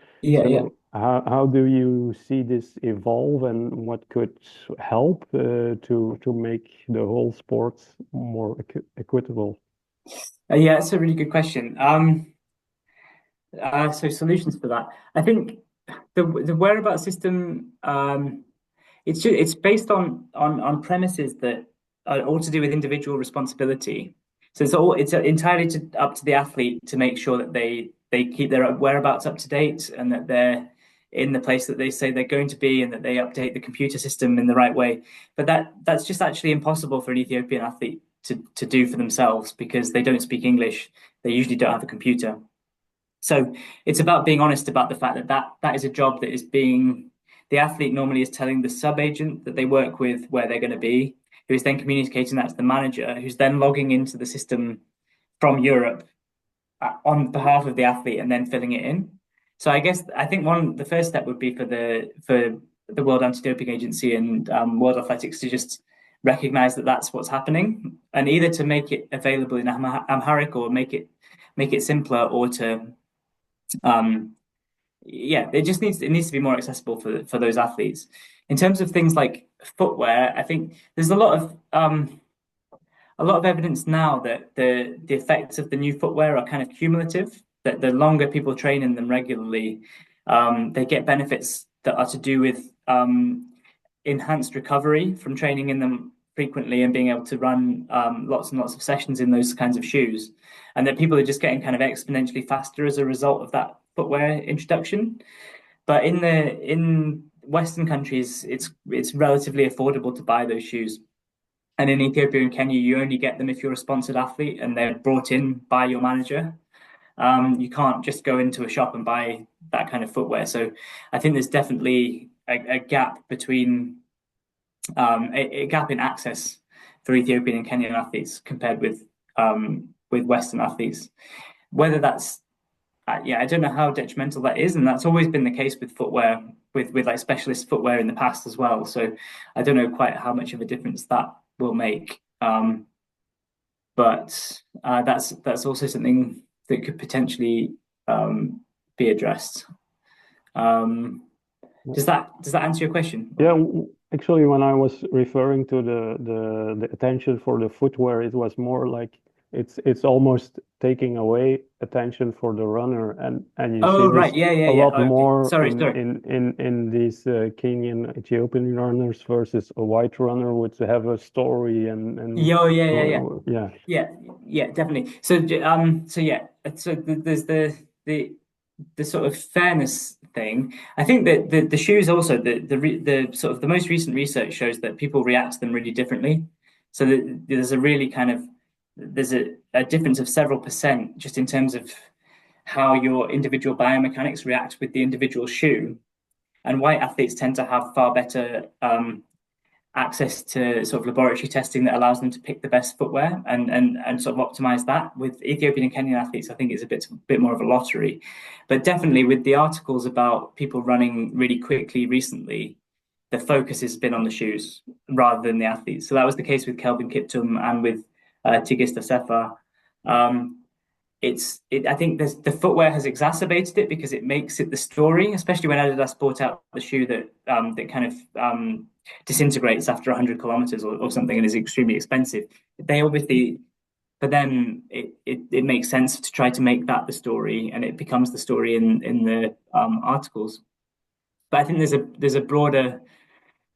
How do you see this evolve, and what could help to make the whole sports more equitable? Yeah, it's a really good question. So solutions for that, I think the whereabouts system, it's based on premises that are all to do with individual responsibility. So it's entirely up to the athlete to make sure that they keep their whereabouts up to date, and that they're in the place that they say they're going to be, and that they update the computer system in the right way. But that's just actually impossible for an Ethiopian athlete to do for themselves, because they don't speak English. They usually don't have a computer. So it's about being honest about the fact that is a job that the athlete normally is telling the sub-agent that they work with where they're going to be, who is then communicating that to the manager, who's then logging into the system from Europe on behalf of the athlete and then filling it in. So I think the first step would be for the World Anti-Doping Agency and World Athletics to just recognize that that's what's happening, and either to make it available in Amharic or make it simpler, or to it needs to be more accessible for those athletes. In terms of things like footwear, I think there's a lot of evidence now that the effects of the new footwear are kind of cumulative, that the longer people train in them regularly, they get benefits that are to do with enhanced recovery from training in them frequently and being able to run lots and lots of sessions in those kinds of shoes, and that people are just getting kind of exponentially faster as a result of that footwear introduction. But in Western countries, it's relatively affordable to buy those shoes. And in Ethiopia and Kenya, you only get them if you're a sponsored athlete and they're brought in by your manager. You can't just go into a shop and buy that kind of footwear. So I think there's definitely a gap between a gap in access for Ethiopian and Kenyan athletes compared with Western athletes. Whether that's I don't know how detrimental that is, and that's always been the case with footwear, with like specialist footwear in the past as well. So I don't know quite how much of a difference that will make. But that's also something that could potentially be addressed. Does that answer your question? Yeah, Actually, when I was referring to the attention for the footwear, it was more like it's almost taking away attention for the runner, and you see Oh, this right. Yeah, yeah, a yeah. lot Okay. more Sorry, in sorry. these Kenyan Ethiopian runners versus a white runner would have a story Yeah, yeah, yeah, yeah. yeah. Yeah, yeah, definitely. So yeah, there's the sort of fairness thing. I think that the shoes also the sort of the most recent research shows that people react to them really differently. So there's a really kind of there's a difference of several percent just in terms of how your individual biomechanics react with the individual shoe. And white athletes tend to have far better access to sort of laboratory testing that allows them to pick the best footwear and sort of optimize that. With Ethiopian and Kenyan athletes, I think it's a bit more of a lottery. But definitely with the articles about people running really quickly recently, the focus has been on the shoes rather than the athletes. So that was the case with Kelvin Kiptum and with Tigist Assefa. Um, I think the footwear has exacerbated it because it makes it the story, especially when Adidas brought out the shoe that kind of disintegrates after 100 kilometers or something and is extremely expensive. They obviously, for them, it makes sense to try to make that the story, and it becomes the story in the articles. But I think there's a broader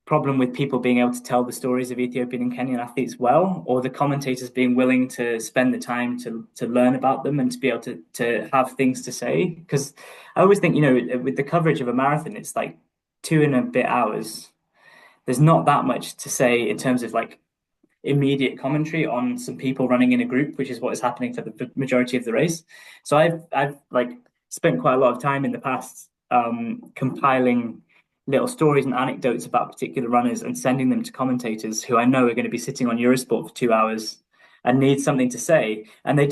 problem with people being able to tell the stories of Ethiopian and Kenyan athletes well, or the commentators being willing to spend the time to learn about them and to be able to have things to say. Because I always think, with the coverage of a marathon, it's like 2 and a bit hours. There's not that much to say in terms of like immediate commentary on some people running in a group, which is what is happening for the majority of the race. So I've like spent quite a lot of time in the past compiling little stories and anecdotes about particular runners and sending them to commentators who I know are going to be sitting on Eurosport for 2 hours and need something to say, and they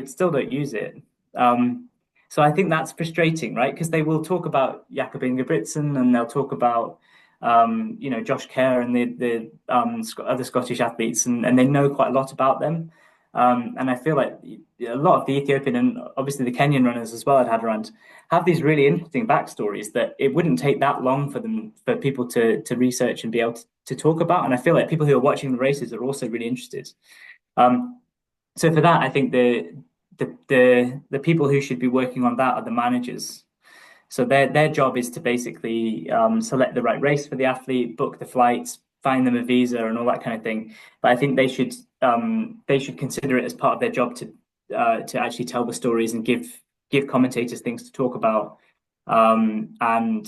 still don't use it. So I think that's frustrating, right? Because they will talk about Jakob Ingebrigtsen and they'll talk about Josh Kerr and the other Scottish athletes, and they know quite a lot about them. And I feel like a lot of the Ethiopian and obviously the Kenyan runners as well at Hadrand have these really interesting backstories that it wouldn't take that long for people to research and be able to talk about. And I feel like people who are watching the races are also really interested. Um, so for that, I think the people who should be working on that are the managers. So their job is to basically select the right race for the athlete, book the flights, find them a visa, and all that kind of thing. But I think they should consider it as part of their job to actually tell the stories and give commentators things to talk about, and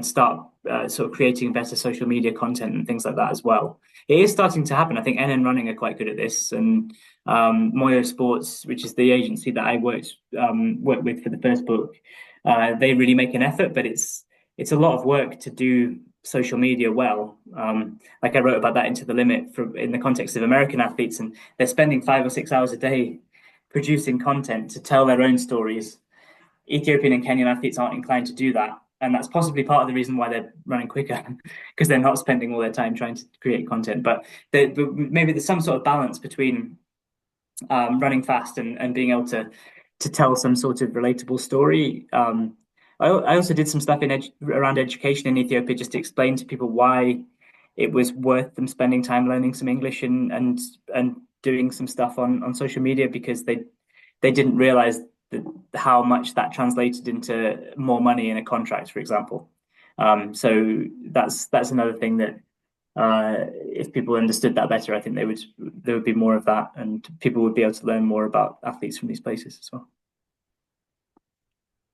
start sort of creating better social media content and things like that as well. It is starting to happen. I think NN Running are quite good at this, and Moyo Sports, which is the agency that I worked with for the first book, they really make an effort, but it's a lot of work to do social media well. Like I wrote about that Into the Limit in the context of American athletes, and they're spending 5 or 6 hours a day producing content to tell their own stories. Ethiopian and Kenyan athletes aren't inclined to do that. And that's possibly part of the reason why they're running quicker, because they're not spending all their time trying to create content. But maybe there's some sort of balance between running fast and being able to tell some sort of relatable story. I also did some stuff around education in Ethiopia just to explain to people why it was worth them spending time learning some English and doing some stuff on social media, because they didn't realize how much that translated into more money in a contract, for example. So that's another thing that if people understood that better, I think there would be more of that, and people would be able to learn more about athletes from these places as well.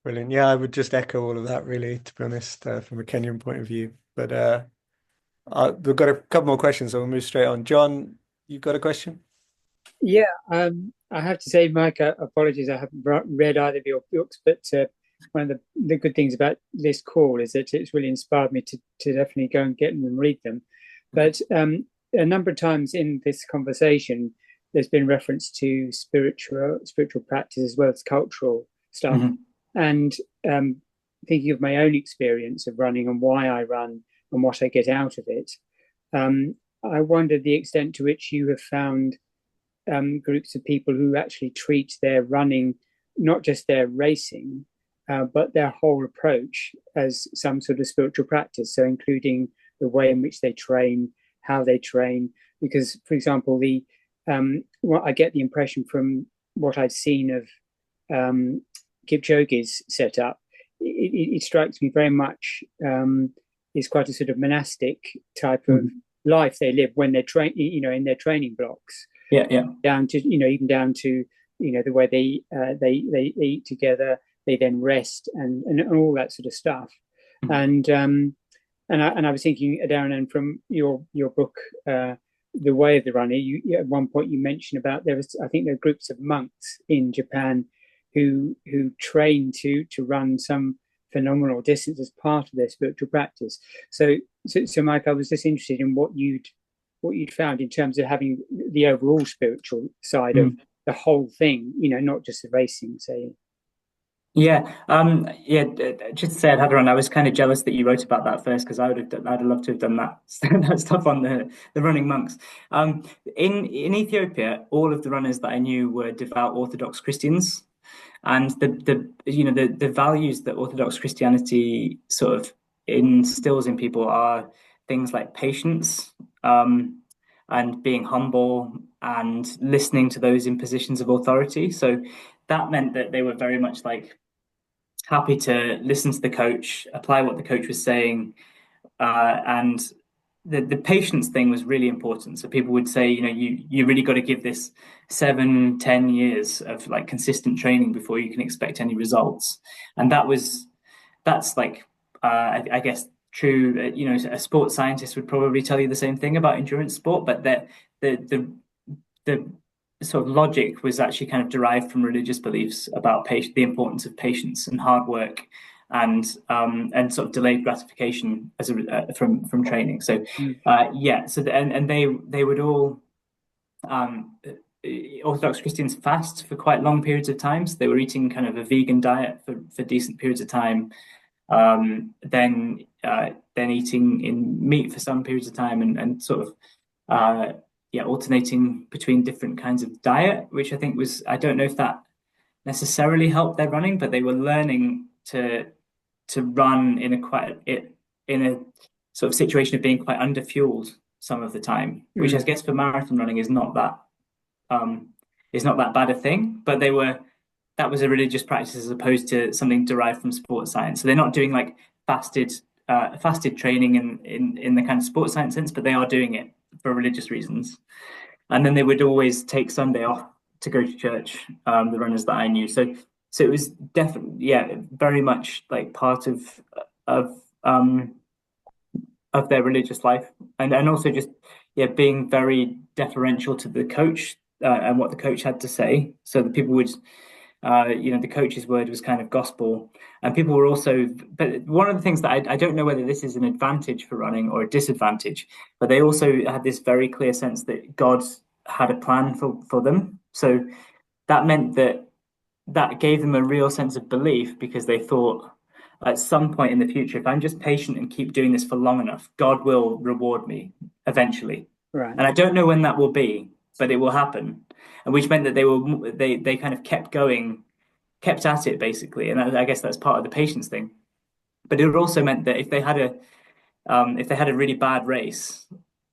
Brilliant. Yeah, I would just echo all of that, really, to be honest, from a Kenyan point of view. But we've got a couple more questions, so we'll move straight on. John, you've got a question? Yeah, I have to say, Mike, apologies, I haven't read either of your books, but one of the good things about this call is that it's really inspired me to definitely go and get them and read them. But a number of times in this conversation, there's been reference to spiritual practice as well as cultural stuff. Mm-hmm. And thinking of my own experience of running and why I run and what I get out of it, I wonder the extent to which you have found groups of people who actually treat their running, not just their racing, but their whole approach as some sort of spiritual practice. So including the way in which they train, how they train. Because, for example, what I get the impression from what I've seen of Kipchoge's setup, it strikes me very much is quite a sort of monastic type of life they live when they're in their training blocks. Yeah. Down to even down to the way they eat together, they then rest and all that sort of stuff. And I was thinking, Darren, and from your book, The Way of the Runner, you at one point you mentioned about there are groups of monks in Japan who train to run some phenomenal distance as part of their spiritual practice. So Mike, I was just interested in what you'd found in terms of having the overall spiritual side of the whole thing, not just the racing, say. Yeah. Just to say, I'd had run. I was kind of jealous that you wrote about that first, because I'd have loved to have done that that stuff on the running monks. In Ethiopia, all of the runners that I knew were devout Orthodox Christians, and the values that Orthodox Christianity sort of instills in people are things like patience, and being humble and listening to those in positions of authority. So that meant that they were very much like happy to listen to the coach, apply what the coach was saying, and the patience thing was really important. So people would say, you really got to give this 7-10 years of like consistent training before you can expect any results. And that's like I guess true. A sports scientist would probably tell you the same thing about endurance sport, but the sort of logic was actually kind of derived from religious beliefs about the importance of patience and hard work, and sort of delayed gratification from training. So they would all Orthodox Christians fast for quite long periods of time. So they were eating kind of a vegan diet for decent periods of time, then eating in meat for some periods of time, and sort of alternating between different kinds of diet, which I think I don't know if that necessarily helped their running, but they were learning to run in a sort of situation of being quite underfueled some of the time, which I guess for marathon running is not that bad a thing, but that was a religious practice as opposed to something derived from sports science. So they're not doing like fasted training in the kind of sports science sense, but they are doing it for religious reasons. And then they would always take Sunday off to go to church, the runners that I knew. So it was definitely, very much like part of their religious life, and also just being very deferential to the coach, and what the coach had to say. So that people would, the coach's word was kind of gospel, and people were also. But one of the things that I don't know whether this is an advantage for running or a disadvantage, but they also had this very clear sense that God had a plan for them. So that meant that gave them a real sense of belief, because they thought at some point in the future, if I'm just patient and keep doing this for long enough, God will reward me eventually. Right. And I don't know when that will be, but it will happen. And which meant that they kind of kept at it basically. And I guess that's part of the patience thing. But it also meant that if they had a really bad race,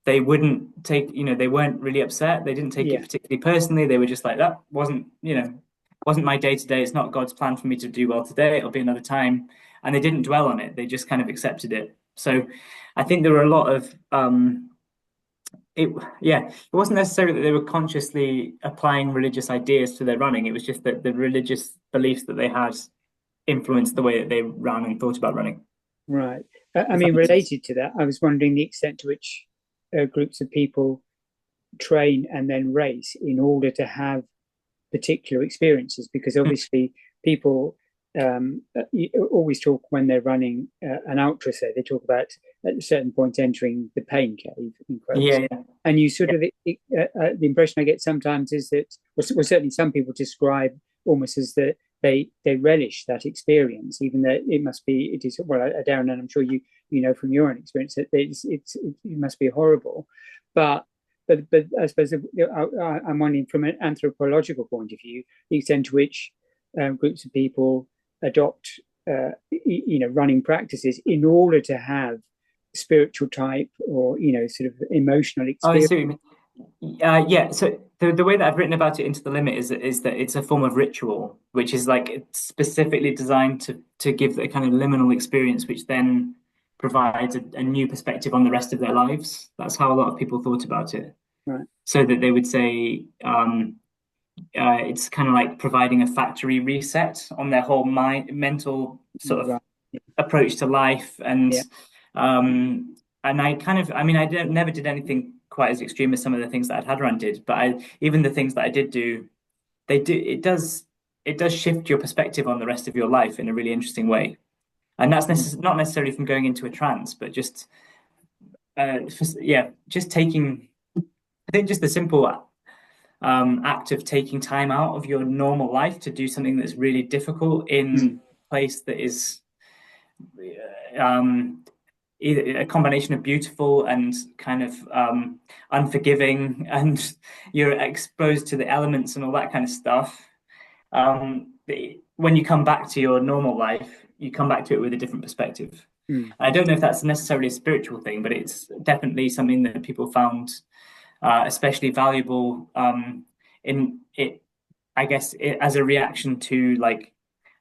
they wouldn't they weren't really upset. They didn't take it particularly personally. They were just like, that wasn't my day today. It's not God's plan for me to do well today. It'll be another time. And they didn't dwell on it. They just kind of accepted it. So I think there were a lot of, it wasn't necessarily that they were consciously applying religious ideas to their running. It was just that the religious beliefs that they had influenced the way that they ran and thought about running. Right. I mean, related to that, I was wondering the extent to which groups of people train and then race in order to have particular experiences, because obviously people always talk when they're running an ultra, say they talk about at a certain point entering the pain cave, in quotes. And you sort of the impression I get sometimes is that, well, certainly some people describe almost as that they relish that experience, even though it is well, Darren, and I'm sure you know from your own experience that it must be horrible, but I suppose I'm wondering from an anthropological point of view, the extent to which groups of people adopt running practices in order to have spiritual type or sort of emotional Oh, I experience? see what you mean. Yeah, so the way that I've written about it into the limit is that it's a form of ritual, which is like it's specifically designed to give a kind of liminal experience, which then provides a new perspective on the rest of their lives. That's how a lot of people thought about it. Right. So that they would say it's kind of like providing a factory reset on their whole mental sort of Right. approach to life, and Yeah. I mean, never did anything quite as extreme as some of the things that Hadran did, but even the things that I did do, it does shift your perspective on the rest of your life in a really interesting way, and that's not necessarily from going into a trance, but just just taking. I think just the simple act of taking time out of your normal life to do something that's really difficult in a place that is either a combination of beautiful and kind of unforgiving, and you're exposed to the elements and all that kind of stuff. When you come back to your normal life, you come back to it with a different perspective. I don't know if that's necessarily a spiritual thing, but it's definitely something that people found especially valuable in it, I guess, as a reaction to like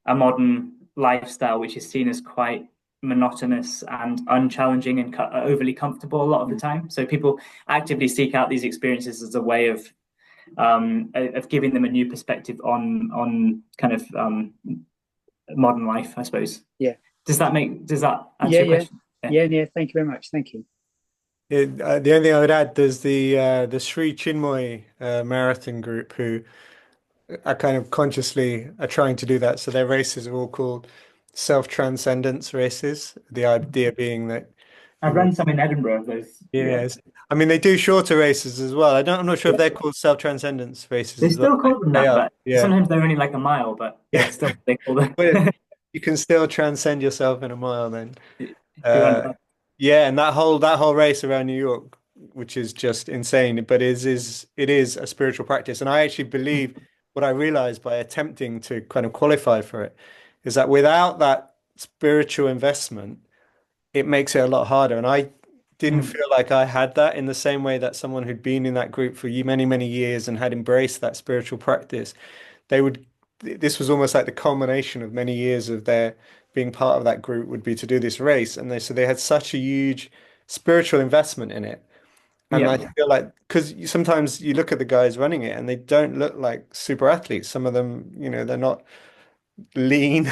a modern lifestyle, which is seen as quite monotonous and unchallenging and overly comfortable a lot of the time. So people actively seek out these experiences as a way of giving them a new perspective on kind of modern life, I suppose. Yeah. Does that answer your question? Yeah. Thank you very much. Thank you. The only thing I would add, there's the Sri Chinmoy marathon group who are kind of consciously are trying to do that. So their races are all called self-transcendence races. The idea being that I've run some in Edinburgh of those. yes, I mean they do shorter races as well. I'm not sure if they're called self-transcendence races They as well. still call them They that, are, but sometimes they're only like a mile, but it's still they call them. But you can still transcend yourself in a mile then. If Yeah, and that whole race around New York, which is just insane, but it is a spiritual practice. And I actually believe what I realized by attempting to kind of qualify for it is that without that spiritual investment, it makes it a lot harder. And I didn't feel like I had that in the same way that someone who'd been in that group for many, many years and had embraced that spiritual practice, this was almost like the culmination of many years of their being part of that group would be to do this race. And they had such a huge spiritual investment in it. And I feel like, because sometimes you look at the guys running it and they don't look like super athletes. Some of them, they're not lean.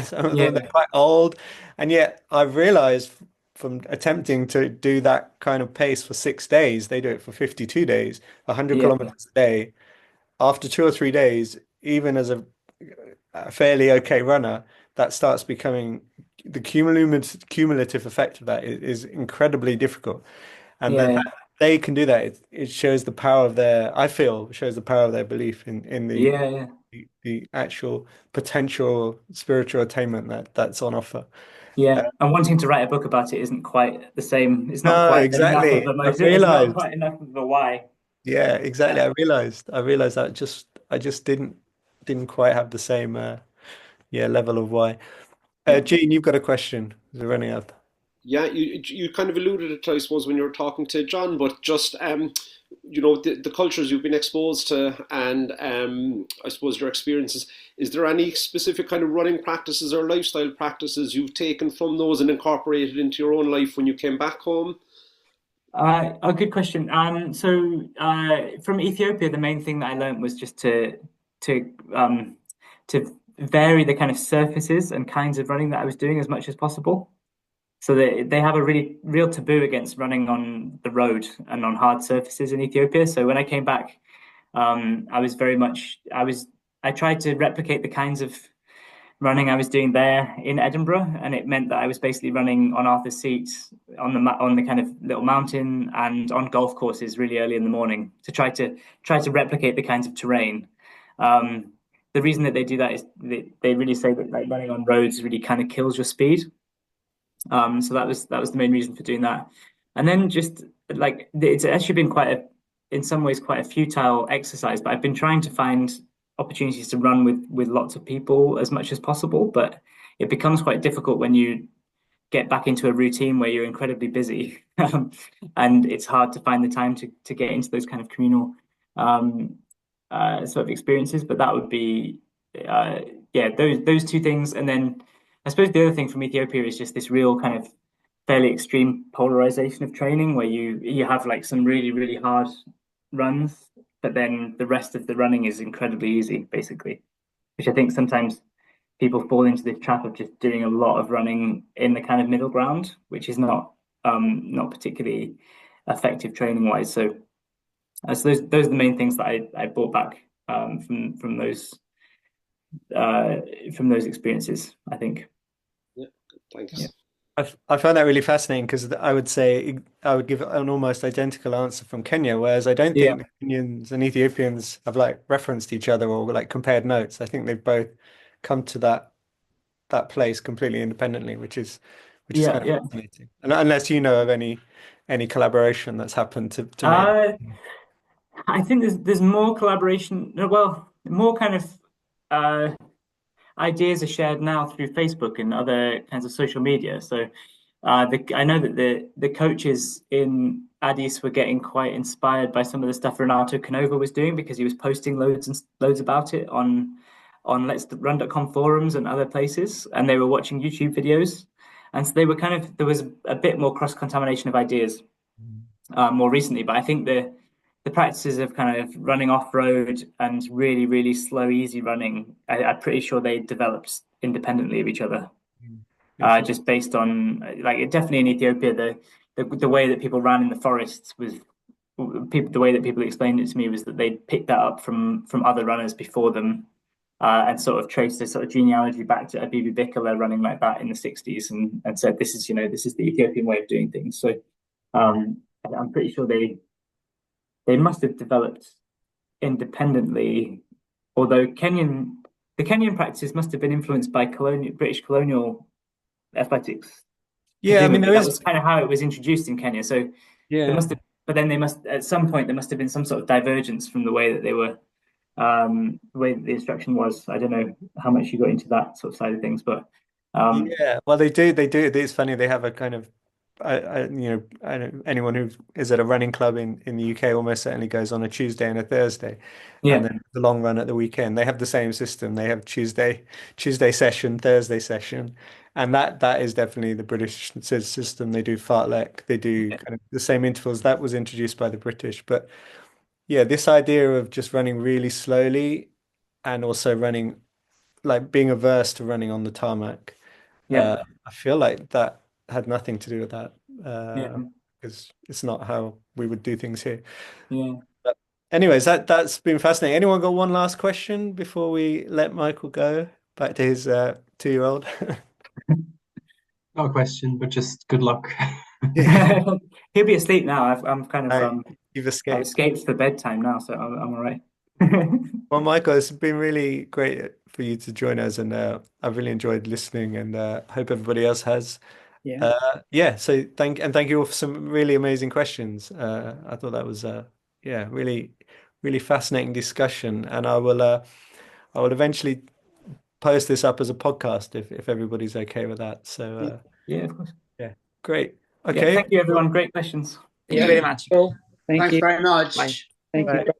Some of them, they're quite old. And yet I've realized from attempting to do that kind of pace for 6 days, they do it for 52 days, 100 kilometers a day. After 2 or 3 days, even as a fairly okay runner, that starts becoming the cumulative effect of that is incredibly difficult. And then they can do that. It shows the power of shows the power of their belief in the actual potential spiritual attainment that's on offer. Yeah, and wanting to write a book about it isn't quite the same. It's not No, quite exactly. enough of a motive. It's not quite enough of a why. Yeah, exactly. I realized that I just didn't quite have the same level of why. Gene, you've got a question. We're running out. Yeah, you kind of alluded it, I suppose, when you were talking to John, but just the cultures you've been exposed to, and I suppose your experiences. Is there any specific kind of running practices or lifestyle practices you've taken from those and incorporated into your own life when you came back home? A good question. So from Ethiopia, the main thing that I learned was just to vary the kind of surfaces and kinds of running that I was doing as much as possible. So they have a real taboo against running on the road and on hard surfaces in Ethiopia. So when I came back, I tried to replicate the kinds of running I was doing there in Edinburgh, and it meant that I was basically running on Arthur's Seat on the kind of little mountain and on golf courses really early in the morning to try to replicate the kinds of terrain. The reason that they do that is they really say that like running on roads really kind of kills your speed. So that was the main reason for doing that. And then just like it's actually been in some ways quite a futile exercise, but I've been trying to find opportunities to run with lots of people as much as possible, but it becomes quite difficult when you get back into a routine where you're incredibly busy, and it's hard to find the time to get into those kind of communal sort of experiences. But that would be yeah, those two things. And then I suppose the other thing from Ethiopia is just this real kind of fairly extreme polarization of training, where you have like some really hard runs, but then the rest of the running is incredibly easy, basically, which I think sometimes people fall into this trap of just doing a lot of running in the kind of middle ground, which is not particularly effective training wise. So those are the main things that I brought back from those experiences, I think. Yeah, thanks. Yeah. I find that really fascinating, because I would say I would give an almost identical answer from Kenya, whereas I don't think the Kenyans and Ethiopians have like referenced each other or like compared notes. I think they've both come to that place completely independently, which is kind of fascinating. And unless you know of any collaboration that's happened to make. I think there's more collaboration. Well, more kind of ideas are shared now through Facebook and other kinds of social media. So I know that the coaches in Addis were getting quite inspired by some of the stuff Renato Canova was doing, because he was posting loads and loads about it on Let's Run.com forums and other places, and they were watching YouTube videos, and so they were there was a bit more cross-contamination of ideas more recently. But I think the practices of kind of running off-road and really slow, easy running, I'm pretty sure they developed independently of each other, just based on like definitely in Ethiopia, the way that people ran in the forests was the way that people explained it to me was that they picked that up from other runners before them, and sort of traced this sort of genealogy back to Abibi Bikila running like that in the 60s, and said this is the Ethiopian way of doing things. So I'm pretty sure they must have developed independently, although the Kenyan practices must have been influenced by British colonial athletics. Yeah, I mean, that was kind of how it was introduced in Kenya. So yeah, but then at some point there must have been some sort of divergence from the way that they were, the way that the instruction was. I don't know how much you got into that sort of side of things, but yeah, well, they do. It's funny. They have a kind of, I don't, anyone who is at a running club in the UK almost certainly goes on a Tuesday and a Thursday, and then the long run at the weekend. They have the same system. They have Tuesday session, Thursday session, and that is definitely the British system. They do fartlek. They do kind of the same intervals that was introduced by the British. But yeah, this idea of just running really slowly and also running, like being averse to running on the tarmac. I feel like that had nothing to do with that, because it's not how we would do things here. But anyways, that's been fascinating. Anyone got one last question before we let Michael go back to his 2-year-old? Not a question, but just good luck. He'll be asleep now. I'm kind of You've I've escaped. escaped for bedtime now, so I'm all right. Well, Michael, it's been really great for you to join us, and I've really enjoyed listening, and hope everybody else has. So thank you all for some really amazing questions. I thought that was really fascinating discussion, and I will eventually post this up as a podcast if everybody's okay with that. So yeah, of course. Yeah, great. Okay. Thank you, everyone. Great questions. Thank you very much. Cool. Thanks you. very much. Bye. Thank you.